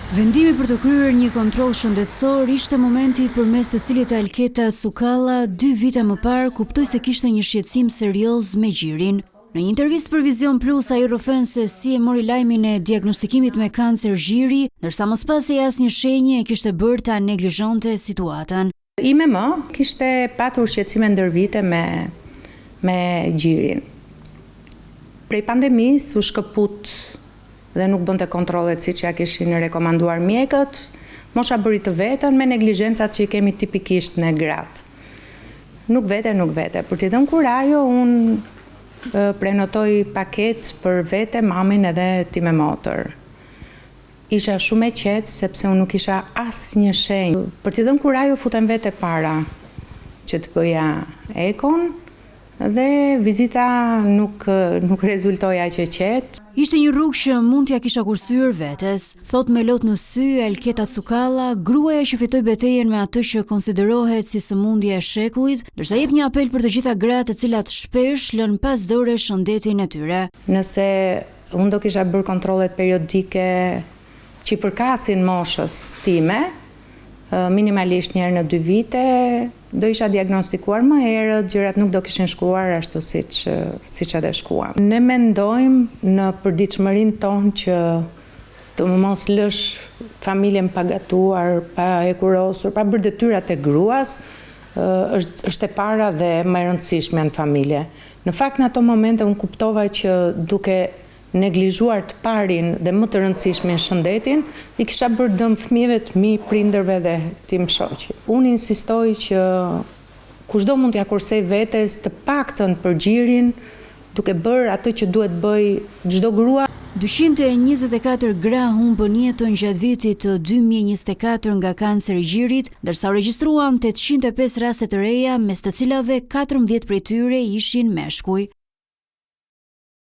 Vendimi për të kryer një kontroll shëndetësor ishte momenti përmes të cilit Alketa Cukalla 2 vite më parë kuptoi se kishte një shqetësim serioz me gjirin. Në një intervistë për Vision Plus ai rrëfen se si e mori lajmin e diagnostikimit me kancer gjiri, ndërsa mos pasi asnjë shenjë e kishte bërë ta neglizhonte situatën. IMM kishte patur shqetësime ndër vite me gjirin. Prej pandemisë u shkëput dhe nuk bënte kontrollet siç ja kishin rekomanduar mjekët, mosha bëri të vetën me neglizhencat që i kemi tipikisht në gratë. Nuk vete. Për t'i dhënë kurajo, unë prenotoj paket për vete, mamin edhe ti me motër. Isha shumë e qetë sepse unë nuk isha asnjë shenjë. Për t'i dhënë kurajo, futem vete para që të bëja ekon, dhe vizita nuk rezultoi aq e qetë. Ishte një rrugë që mund t'ja kisha kursyer vetes, thot me lot në sy Alketa Cukalla, gruaja që fitoi betejën me atë që konsiderohet si sëmundje e shekullit, ndërsa jep një apel për të gjitha gratë të cilat shpesh lën pas dore shëndetin e tyre. Nëse unë do kisha bërë kontrollet periodike që i përkasin moshës time, minimalisht një herë në 2 vite, do isha diagnostikuar më herët, gjërat nuk do kishin shkuar ashtu siç edhe shkuan. Ne mendojmë në përditshmërinë tonë që të mos lësh familjen pa gatuar, pa hekurosur, pa bërë detyrat e gruas, është e para dhe më e rëndësishme në familje. Në fakt në ato momente unë kuptova që duke neglizhuar të parin dhe më të rëndësishmin shëndetin, i kisha bërë dëm fëmijëve të mi, prindërve dhe tim shoqi. Unë insistoj që kushdo mund t'ja kursej vetes të paktën për gjirin, duke bërë atë që duhet bëj çdo grua. 224 gra humbën jetën gjatë vitit të 2024 nga kanceri i gjirit, ndërsa u regjistruan 805 raste të reja, mes të cilave 14 prej tyre ishin meshkuj.